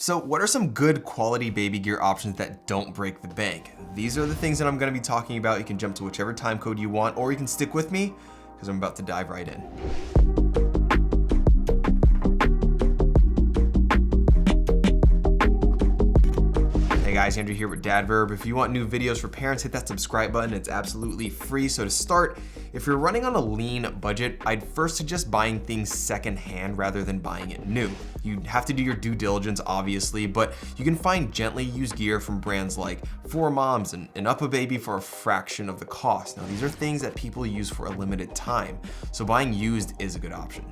So what are some good quality baby gear options that don't break the bank? These are the things that I'm gonna be talking about. You can jump to whichever time code you want, or you can stick with me because I'm about to dive right in. Hey guys, Andrew here with Dad Verb. If you want new videos for parents, hit that subscribe button. It's absolutely free. So to start, if you're running on a lean budget, I'd first suggest buying things secondhand rather than buying it new. You have to do your due diligence, obviously, but you can find gently used gear from brands like 4Moms and UPPAbaby for a fraction of the cost. Now, these are things that people use for a limited time, so buying used is a good option.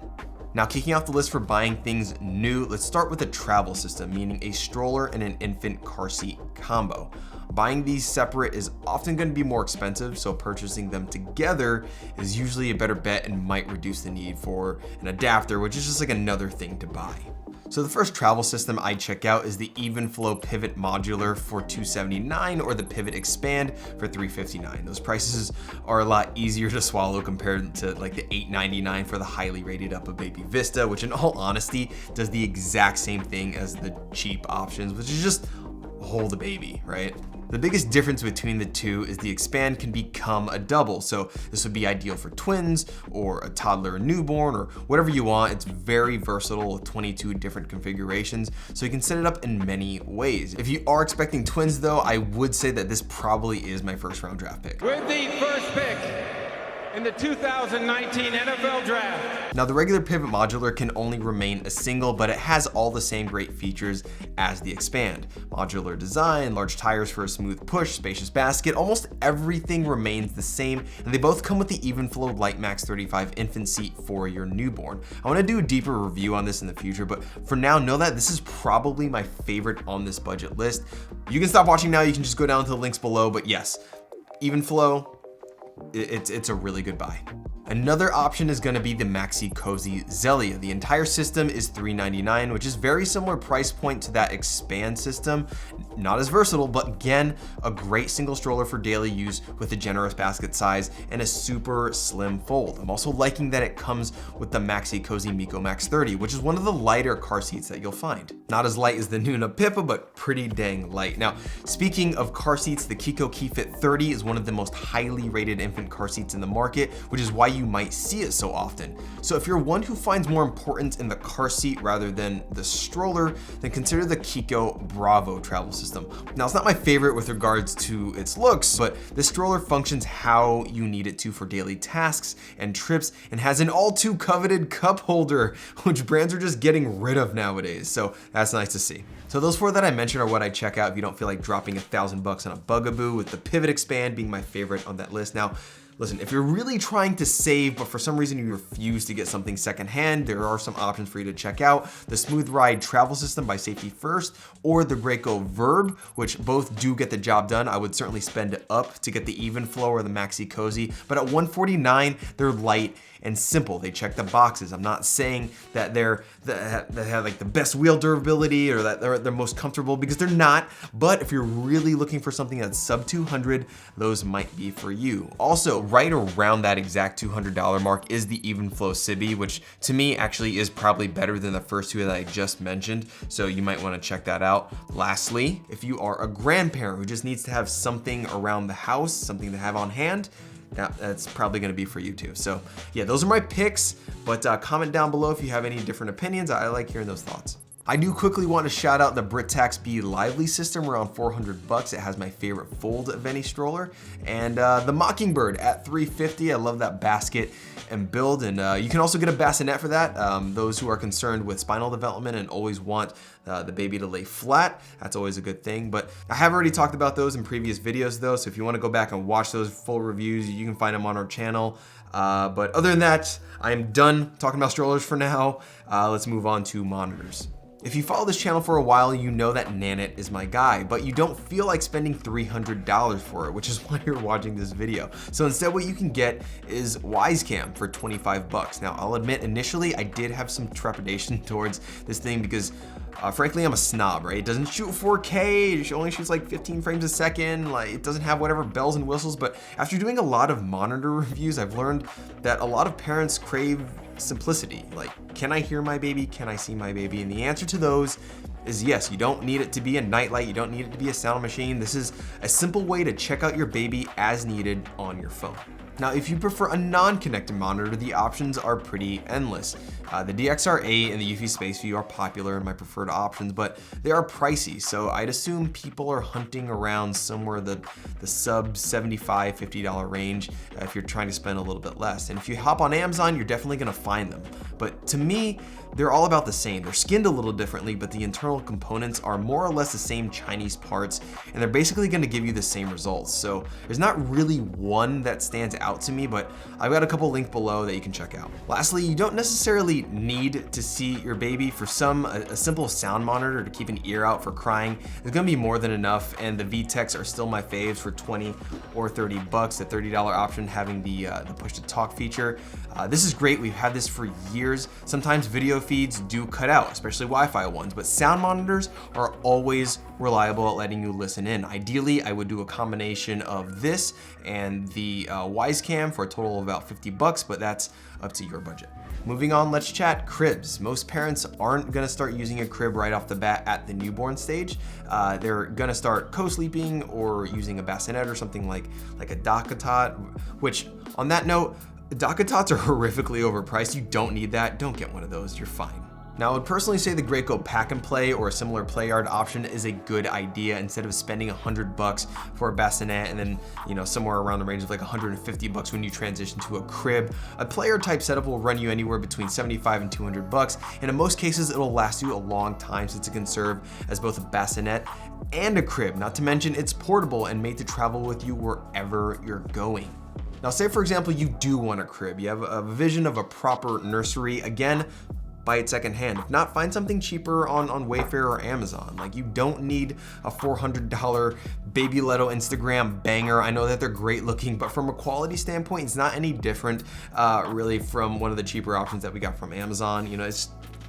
Now, kicking off the list for buying things new, let's start with a travel system, meaning a stroller and an infant car seat combo. Buying these separate is often going to be more expensive, so purchasing them together is usually a better bet and might reduce the need for an adapter, which is just like another thing to buy. So the first travel system I check out is the Evenflow Pivot Modular for $279 or the Pivot Expand for $359. Those prices are a lot easier to swallow compared to like the $899 for the highly rated UPPAbaby Vista, which in all honesty does the exact same thing as the cheap options, which is just hold the baby, right? The biggest difference between the two is the Expand can become a double. So this would be ideal for twins or a toddler or newborn or whatever you want. It's very versatile with 22 different configurations. So you can set it up in many ways. If you are expecting twins though, I would say that this probably is my first round draft pick. With the first pick in the 2019 NFL Draft. Now the regular Pivot Modular can only remain a single, but it has all the same great features as the Expand. Modular design, large tires for a smooth push, spacious basket, almost everything remains the same, and they both come with the Evenflow LightMax 35 infant seat for your newborn. I wanna do a deeper review on this in the future, but for now, know that this is probably my favorite on this budget list. You can stop watching now, you can just go down to the links below, but yes, Evenflow, it's a really good buy. Another option is gonna be the Maxi Cozy Zelia. The entire system is $399, which is very similar price point to that Expand system. Not as versatile, but again, a great single stroller for daily use with a generous basket size and a super slim fold. I'm also liking that it comes with the Maxi Cozy Miko Max 30, which is one of the lighter car seats that you'll find. Not as light as the Nuna Pippa, but pretty dang light. Now, speaking of car seats, the Kiko KeyFit 30 is one of the most highly rated infant car seats in the market, which is why you might see it so often. So if you're one who finds more importance in the car seat rather than the stroller, then consider the Kiko Bravo travel system. Now, it's not my favorite with regards to its looks, but this stroller functions how you need it to for daily tasks and trips and has an all too coveted cup holder, which brands are just getting rid of nowadays. So that's nice to see. So those four that I mentioned are what I check out if you don't feel like dropping $1,000 on a bugaboo, with the Pivot Expand being my favorite on that list. Now, listen, if you're really trying to save, but for some reason you refuse to get something secondhand, there are some options for you to check out. The Smooth Ride Travel System by Safety First, or the Graco Verb, which both do get the job done. I would certainly spend up to get the Evenflow or the Maxi Cozy, but at $149, they're light and simple. They check the boxes. I'm not saying that they have like the best wheel durability or that they're most comfortable, because they're not, but if you're really looking for something that's sub 200, those might be for you. Also, right around that exact $200 mark is the Evenflow Sibi, which to me actually is probably better than the first two that I just mentioned, so you might want to check that out. Lastly, if you are a grandparent who just needs to have something around the house, something to have on hand, that's probably gonna be for you too. So yeah, those are my picks, but comment down below if you have any different opinions. I like hearing those thoughts. I do quickly want to shout out the Britax B Lively system, around $400. It has my favorite fold of any stroller, and the Mockingbird at $350. I love that basket and build, and you can also get a bassinet for that. Those who are concerned with spinal development and always want the baby to lay flat, that's always a good thing. But I have already talked about those in previous videos though, so if you want to go back and watch those full reviews, you can find them on our channel. But other than that, I am done talking about strollers for now. Let's move on to monitors. If you follow this channel for a while, you know that Nanit is my guy, but you don't feel like spending $300 for it, which is why you're watching this video. So instead, what you can get is Wisecam for $25. Now, I'll admit, initially, I did have some trepidation towards this thing because frankly, I'm a snob, right? It doesn't shoot 4K, it only shoots like 15 frames a second, like it doesn't have whatever bells and whistles, but after doing a lot of monitor reviews, I've learned that a lot of parents crave simplicity. Like, can I hear my baby? Can I see my baby? And the answer to those is yes, you don't need it to be a Nightlight, you don't need it to be a sound machine. This is a simple way to check out your baby as needed on your phone. Now, if you prefer a non-connected monitor, the options are pretty endless. The DXR8 and the Eufy Space View are popular and my preferred options, but they are pricey, so I'd assume people are hunting around somewhere the sub $75, $50 range if you're trying to spend a little bit less. And if you hop on Amazon, you're definitely gonna find them. But to me, they're all about the same. They're skinned a little differently, but the internal components are more or less the same Chinese parts, and they're basically gonna give you the same results. So there's not really one that stands out to me, but I've got a couple links below that you can check out. Lastly, you don't necessarily need to see your baby. For some, a simple sound monitor to keep an ear out for crying is gonna be more than enough, and the VTechs are still my faves for 20 or 30 bucks, the $30 option having the push to talk feature. This is great, we've had this for years. Sometimes video feeds do cut out, especially Wi-Fi ones, but sound monitors are always reliable at letting you listen in. Ideally, I would do a combination of this and the Wisecam for a total of about 50 bucks, but that's up to your budget. Moving on, let's chat cribs. Most parents aren't gonna start using a crib right off the bat at the newborn stage. They're gonna start co-sleeping or using a bassinet or something like a DockATot, which on that note, DockATots are horrifically overpriced. You don't need that. Don't get one of those, you're fine. Now, I would personally say the Graco Pack and Play or a similar play yard option is a good idea instead of spending 100 bucks for a bassinet and then, somewhere around the range of like 150 bucks when you transition to a crib. A play yard type setup will run you anywhere between 75 and 200 bucks, and in most cases, it'll last you a long time since it can serve as both a bassinet and a crib. Not to mention, it's portable and made to travel with you wherever you're going. Now, say for example, you do want a crib. You have a vision of a proper nursery. Again, buy it secondhand. If not, find something cheaper on Wayfair or Amazon. Like, you don't need a $400 Baby Leto Instagram banger. I know that they're great looking, but from a quality standpoint, it's not any different really from one of the cheaper options that we got from Amazon.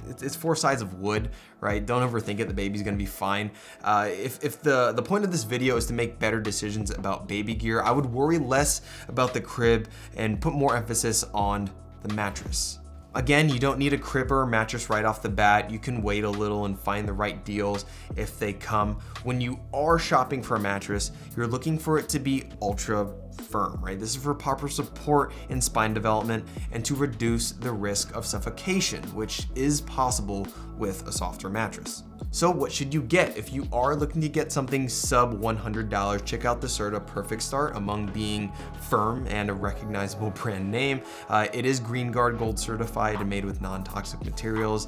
It's 4 sides of wood, right? Don't overthink it, the baby's gonna be fine. If the point of this video is to make better decisions about baby gear, I would worry less about the crib and put more emphasis on the mattress. Again, you don't need a crib or a mattress right off the bat. You can wait a little and find the right deals if they come. When you are shopping for a mattress, you're looking for it to be ultra firm, right? This is for proper support in spine development and to reduce the risk of suffocation, which is possible with a softer mattress. So what should you get? If you are looking to get something sub $100, check out the Serta Perfect Start. Among being firm and a recognizable brand name, it is Green Guard Gold certified and made with non-toxic materials.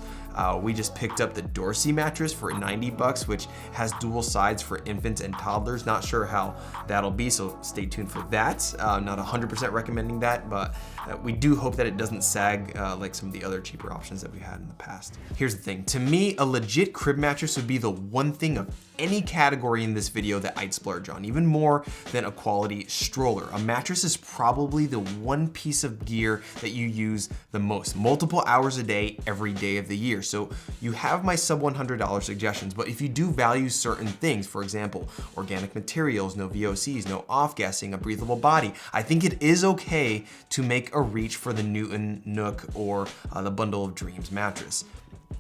We just picked up the Dorsey mattress for 90 bucks, which has dual sides for infants and toddlers. Not sure how that'll be, so stay tuned for that. Not 100% recommending that, but we do hope that it doesn't sag like some of the other cheaper options that we had in the past. Here's the thing, to me, a legit crib mattress would be the one thing of any category in this video that I'd splurge on, even more than a quality stroller. A mattress is probably the one piece of gear that you use the most, multiple hours a day, every day of the year. So you have my sub $100 suggestions, but if you do value certain things, for example, organic materials, no VOCs, no off-gassing, a breathable body, I think it is okay to make a reach for the Newton Nook or the Bundle of Dreams mattress.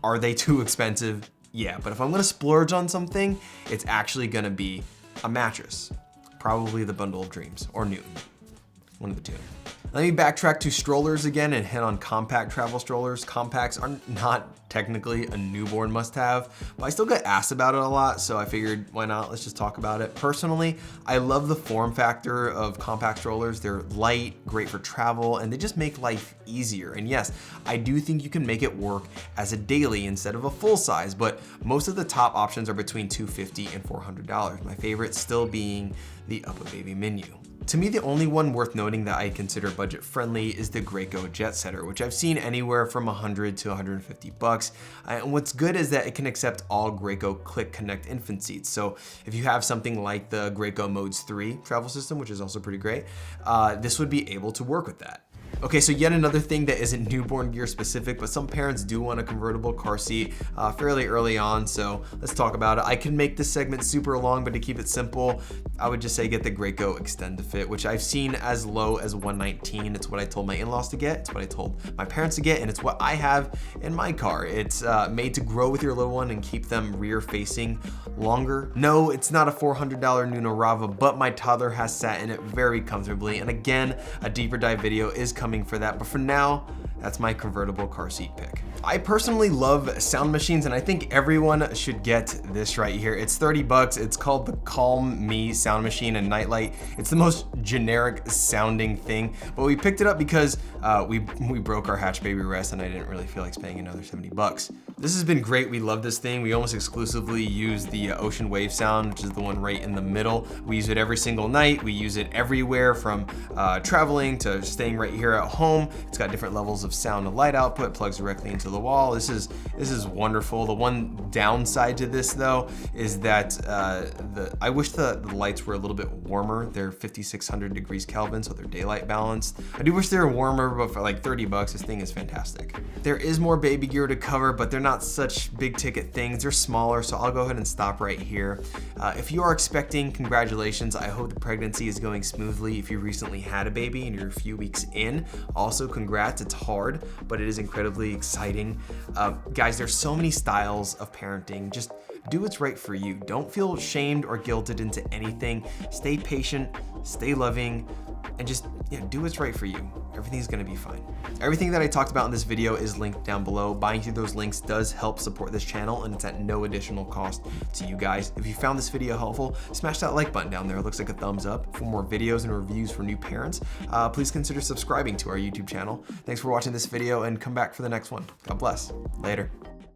Are they too expensive? Yeah, but if I'm gonna splurge on something, it's actually gonna be a mattress. Probably the Bundle of Dreams or Newton, one of the two. Let me backtrack to strollers again and hit on compact travel strollers. Compacts are not technically a newborn must-have, but I still get asked about it a lot, so I figured why not, let's just talk about it. Personally, I love the form factor of compact strollers. They're light, great for travel, and they just make life easier. And yes, I do think you can make it work as a daily instead of a full size, but most of the top options are between $250 and $400. My favorite still being the UPPAbaby menu. To me, the only one worth noting that I consider budget friendly is the Graco Jet Setter, which I've seen anywhere from 100 to 150 bucks. And what's good is that it can accept all Graco Click Connect infant seats. So if you have something like the Graco Modes 3 travel system, which is also pretty great, this would be able to work with that. Okay, so yet another thing that isn't newborn gear specific, but some parents do want a convertible car seat fairly early on, so let's talk about it. I can make this segment super long, but to keep it simple, I would just say get the Graco Extend to Fit, which I've seen as low as $119. It's what I told my in-laws to get, it's what I told my parents to get, and it's what I have in my car. It's made to grow with your little one and keep them rear facing longer. No, it's not a $400 Nuno Rava, but my toddler has sat in it very comfortably, and again, a deeper dive video is coming for that, but for now, that's my convertible car seat pick. I personally love sound machines, and I think everyone should get this right here. It's 30 bucks. It's called the Calm Me sound machine and Nightlight. It's the most generic sounding thing, but we picked it up because we broke our hatch baby rest, and I didn't really feel like spending another 70 bucks. This has been great. We love this thing. We almost exclusively use the ocean wave sound, which is the one right in the middle. We use it every single night. We use it everywhere, from traveling to staying right here at home. It's got different levels of sound and light output, plugs directly into the wall. This is wonderful. The one downside to this though is that I wish the lights were a little bit warmer. They're 5,600 degrees Kelvin, so they're daylight balanced. I do wish they were warmer, but for like 30 bucks, this thing is fantastic. There is more baby gear to cover, but they're not such big ticket things. They're smaller, so I'll go ahead and stop right here. If you are expecting, congratulations. I hope the pregnancy is going smoothly. If you recently had a baby and you're a few weeks in, also congrats. It's hard, but it is incredibly exciting. Guys, there's so many styles of parenting. Just do what's right for you. Don't feel shamed or guilted into anything. Stay patient, stay loving, and just do what's right for you. Everything's gonna be fine. Everything that I talked about in this video is linked down below. Buying through those links does help support this channel, and it's at no additional cost to you guys. If you found this video helpful, smash that like button down there. It looks like a thumbs up. For more videos and reviews for new parents, please consider subscribing to our YouTube channel. Thanks for watching this video, and come back for the next one. God bless. Later.